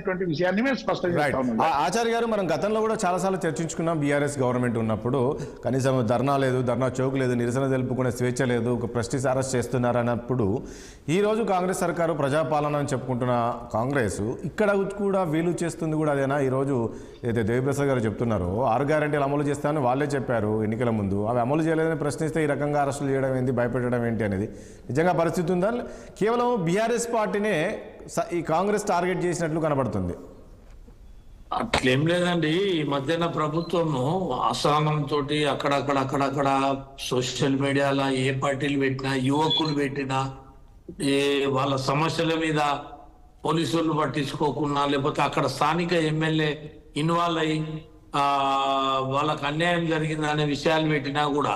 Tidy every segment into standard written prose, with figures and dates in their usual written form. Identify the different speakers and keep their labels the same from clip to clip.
Speaker 1: అనేటువంటి విషయాన్ని మేము స్పష్టం చేస్తా ఉన్నాం.
Speaker 2: ఆచార్య గారు, మనం గతంలో కూడా చాలాసార్లు చర్చించుకున్నాం. బీఆర్ఎస్ గవర్నమెంట్ ఉన్నప్పుడు కనీసం ధర్నా లేదు, ధర్నా చౌక్ లేదు, నిరసన తెలుపుకునే స్వేచ్ఛ లేదు, ఒక ప్రెస్టీజ్ అరెస్ట్ చేస్తున్నారు అన్నప్పుడు ఈరోజు కాంగ్రెస్ సర్కారు ప్రజాపాలన అని చెప్పుకుంటున్న కాంగ్రెస్ ఇక్కడ కూడా వీలు చేస్తుంది కూడా అదేనా? ఈరోజు ఏదైతే దేవిప్రసాద్ గారు చెప్తున్నారో 6 గ్యారెంటీలు అమలు చేస్తామని వాళ్ళే చెప్పారు ఎన్నికల ముందు, అవి అమలు చేయలేదని ప్రశ్నిస్తే ఈ రకంగా అరెస్టులు చేయడం ఏంటి, భయపెట్టడం ఏంటి అనేది నిజంగా పరిస్థితి ఉందా? కేవలం బీఆర్ఎస్ పార్టీనే ఈ కాంగ్రెస్ టార్గెట్ చేసినట్లు కనబడుతుంది.
Speaker 3: అట్లేం లేదండి. ఈ మధ్యన ప్రభుత్వము అసహనంతో అక్కడక్కడ సోషల్ మీడియాలో ఏ పార్టీలు పెట్టినా, యువకులు పెట్టినా, వాళ్ళ సమస్యల మీద పోలీసులు పట్టించుకోకుండా, లేకపోతే అక్కడ స్థానిక ఎమ్మెల్యే ఇన్వాల్వ్ అయ్యి వాళ్ళకు అన్యాయం జరిగింది అనే విషయాలు పెట్టినా కూడా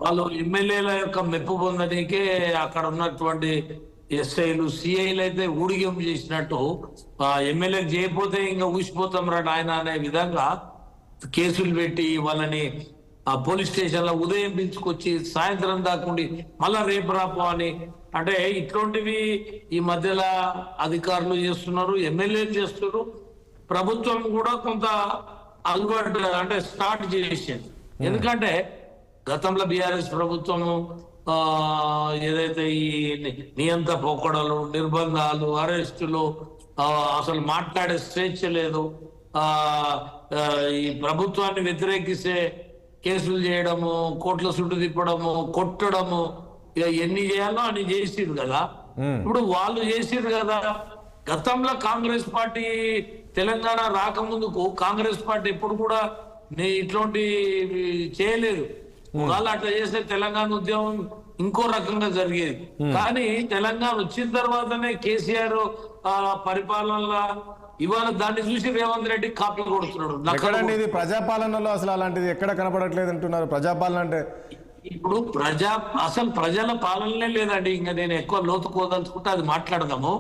Speaker 3: వాళ్ళు ఎమ్మెల్యేల యొక్క మెప్పు పొందడానికే అక్కడ ఉన్నటువంటి ఎస్ఐలు, సిఐలు అయితే ఊడిగం చేసినట్టు ఎమ్మెల్యేకి చేయకపోతే ఇంకా ఊసిపోతాం రా ఆయన అనే విధంగా కేసులు పెట్టి వాళ్ళని పోలీస్ స్టేషన్ లో ఉదయం పిలుచుకొచ్చి సాయంత్రం దాకుండి మళ్ళా రేపు రాపో అని, అంటే ఇట్లాంటివి ఈ మధ్యలో అధికారులు చేస్తున్నారు, ఎమ్మెల్యేలు చేస్తున్నారు. ప్రభుత్వం కూడా కొంత అలవాటు అంటే స్టార్ట్ చేసింది. ఎందుకంటే గతంలో బీఆర్ఎస్ ప్రభుత్వము ఏదైతే ఈ నియంత్ర పోకడలు, నిర్బంధాలు, అరెస్టులు, అసలు మాట్లాడే స్వేచ్ఛ లేదు, ఈ ప్రభుత్వాన్ని వ్యతిరేకిస్తే కేసులు చేయడము, కోట్ల చుట్టు తిప్పడము, కొట్టడము, ఇక ఎన్ని చేయాలో అని చేసిరు కదా. ఇప్పుడు వాళ్ళు చేసిరు కదా. గతంలో కాంగ్రెస్ పార్టీ తెలంగాణ రాకముందుకు కాంగ్రెస్ పార్టీ ఎప్పుడు కూడా ఇట్లాంటి చేయలేదు. వాళ్ళు అట్లా చేస్తే తెలంగాణ ఉద్యమం ఇంకో రకంగా జరిగేది. కానీ తెలంగాణ వచ్చిన తర్వాతనే కేసీఆర్ పరిపాలనలో ఇవాళ దాన్ని చూసి రేవంత్ రెడ్డి కాపీలు కొడుతున్నాడు.
Speaker 2: ఎక్కడండి ప్రజాపాలనలో అసలు అలాంటిది ఎక్కడ కనపడట్లేదు అంటున్నారు? ప్రజాపాలన అంటే
Speaker 3: ఇప్పుడు అసలు ప్రజల పాలనలే లేదండి. ఇంకా నేను ఎక్కువ లోతు కోదలుచుకుంటే అది మాట్లాడదాము.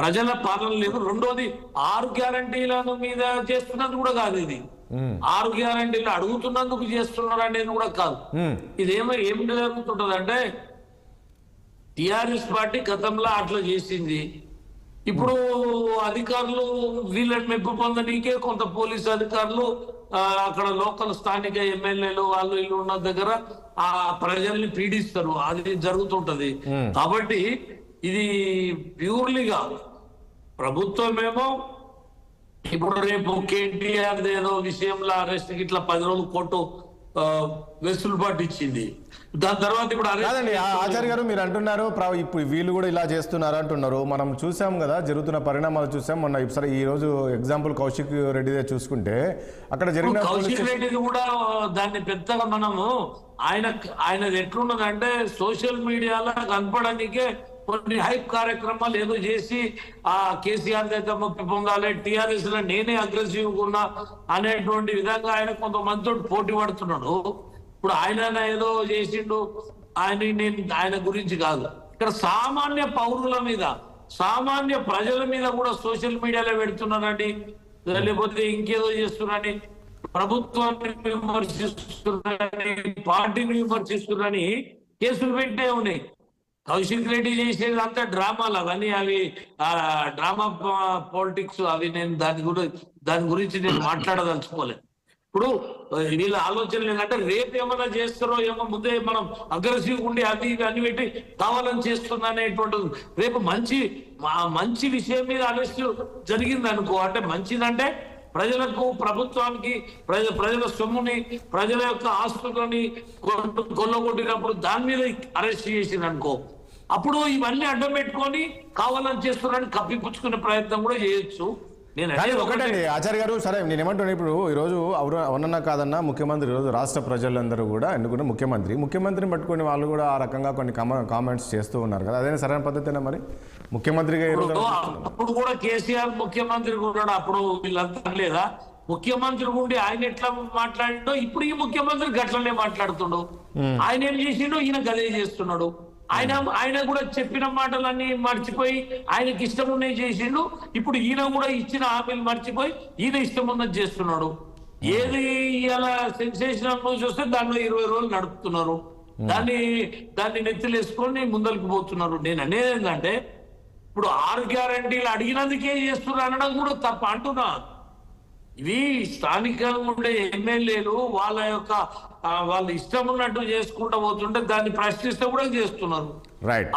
Speaker 3: ప్రజల పాలన లేదు. రెండోది 6 గ్యారంటీలను మీద చేస్తున్నది కూడా కాదు. ఇది 6 గ్యారంటీలు అడుగుతున్నందుకు చేస్తున్నారు అనేది కూడా కాదు. ఇదేమో ఏం జరుగుతుంటది అంటే టిఆర్ఎస్ పార్టీ గతంలో అట్లా చేసింది. ఇప్పుడు అధికారులు వీళ్ళని మెప్పు పొందడానికే కొంత పోలీసు అధికారులు అక్కడ లోకల్ స్థానిక ఎమ్మెల్యేలు వాళ్ళు వీళ్ళు ఉన్న దగ్గర ఆ ప్రజల్ని పీడిస్తారు. అది జరుగుతుంటది. కాబట్టి ఇది ప్యూర్లీగా ప్రభుత్వమేమో ఇప్పుడు రేపు కేటీఆర్ ఏదో విషయంలో అరెస్ట్ ఇట్లా 10 రోజులు కోర్టు వెసులుబాటు ఇచ్చింది. దాని తర్వాత ఇప్పుడు
Speaker 2: ఆచార్య గారు మీరు అంటున్నారు ఇప్పుడు వీళ్ళు కూడా ఇలా చేస్తున్నారు అంటున్నారు. మనం చూసాం కదా, జరుగుతున్న పరిణామాలు చూసాం. మొన్న ఈ రోజు ఎగ్జాంపుల్ కౌశిక్ రెడ్డిదే చూసుకుంటే అక్కడ జరిగిన
Speaker 3: కౌశిక్ రెడ్డిది కూడా దాన్ని పెద్దగా మనము ఆయనది ఎట్లున్నదంటే సోషల్ మీడియాలో కనపడడానికే కొన్ని హైప్ కార్యక్రమాలు ఏదో చేసి ఆ కేసీఆర్ దగ్గర ముప్పి పొందాలి, టిఆర్ఎస్ లో నేనే అగ్రెసివ్ ఉన్నా అనేటువంటి విధంగా ఆయన కొంతమందితో పోటీ పడుతున్నాడు. ఇప్పుడు ఆయన ఏదో చేసిండు, ఆయన గురించి కాదు. ఇక్కడ సామాన్య పౌరుల మీద, సామాన్య ప్రజల మీద కూడా సోషల్ మీడియాలో పెడుతున్నారండి, లేకపోతే ఇంకేదో చేస్తున్నారని, ప్రభుత్వాన్ని విమర్శిస్తున్నారని, పార్టీని విమర్శిస్తున్నారని కేసులు పెట్టే ఉన్నాయి. కౌశిక్ రెడ్డి చేసేది అంతా డ్రామాలు, అవన్నీ అవి డ్రామా పాలిటిక్స్. అవి నేను దాని గురించి నేను మాట్లాడదలుచుకోలేదు. ఇప్పుడు వీళ్ళ ఆలోచనలు ఏంటంటే రేపు ఏమైనా చేస్తారో ఏమో, ముందే మనం అగ్రెసివ్ ఉండి అది ఇది అన్ని పెట్టి కావాలని చేస్తున్నా అనేటువంటిది. రేపు మంచి విషయం మీద అరెస్ట్ జరిగింది అనుకో, అంటే మంచిదంటే ప్రజలకు, ప్రభుత్వానికి, ప్రజల సొమ్ముని, ప్రజల యొక్క ఆస్తులని కొల్లగొట్టినప్పుడు దాని మీద అరెస్ట్ చేసింది అనుకో, అప్పుడు ఇవన్నీ అడ్డం పెట్టుకొని కావాలని చేస్తున్నారని కప్పిపుచ్చుకునే ప్రయత్నం కూడా చేయొచ్చు.
Speaker 2: ఒకటండి ఆచార్య గారు, సరే నేనేమంటున్నాను, ఇప్పుడు ఈరోజు అవునన్నా కాదన్నా ముఖ్యమంత్రి ఈరోజు రాష్ట్ర ప్రజలందరూ కూడా ఎన్నుకున్న ముఖ్యమంత్రిని పట్టుకుని వాళ్ళు కూడా ఆ రకంగా కొన్ని కామెంట్స్ చేస్తూ ఉన్నారు కదా, అదే సరైన పద్ధతేనా? మరి ముఖ్యమంత్రిగా
Speaker 3: అప్పుడు కూడా కేసీఆర్ ముఖ్యమంత్రి కూడా అప్పుడు వీళ్ళంతా లేదా ముఖ్యమంత్రి ఉండి ఆయన ఎట్లా మాట్లాడిండో ఇప్పుడు ఈ ముఖ్యమంత్రి గట్లనే మాట్లాడుతుండు. ఆయన ఏం చేసిండో ఈయన గదే చేస్తున్నాడు. ఆయన కూడా చెప్పిన మాటలన్నీ మర్చిపోయి ఆయనకి ఇష్టం ఉన్నది చేసిండు. ఇప్పుడు ఈయన కూడా ఇచ్చిన హామీలు మర్చిపోయి ఈయన ఇష్టం ఉన్నది చేస్తున్నాడు. ఏది ఇలా సెన్సేషనల్ న్యూస్ వస్తే దానిలో 20 రోజులు నడుపుతున్నారు, దాన్ని నెత్తిలేసుకొని ముందరికి పోతున్నారు. నేను అనేది ఏంటంటే ఇప్పుడు 6 గ్యారంటీలు అడిగినందుకే చేస్తున్నారు అనడం కూడా తప్ప అంటున్నా. ఇవి స్థానికంగా ఉండే ఎమ్మెల్యేలు వాళ్ళ యొక్క వాళ్ళు ఇష్టం ఉన్నట్టు చేసుకుంటూ పోతుంటే దాన్ని ప్రశ్నిస్తే కూడా చేస్తున్నారు.
Speaker 2: రైట్.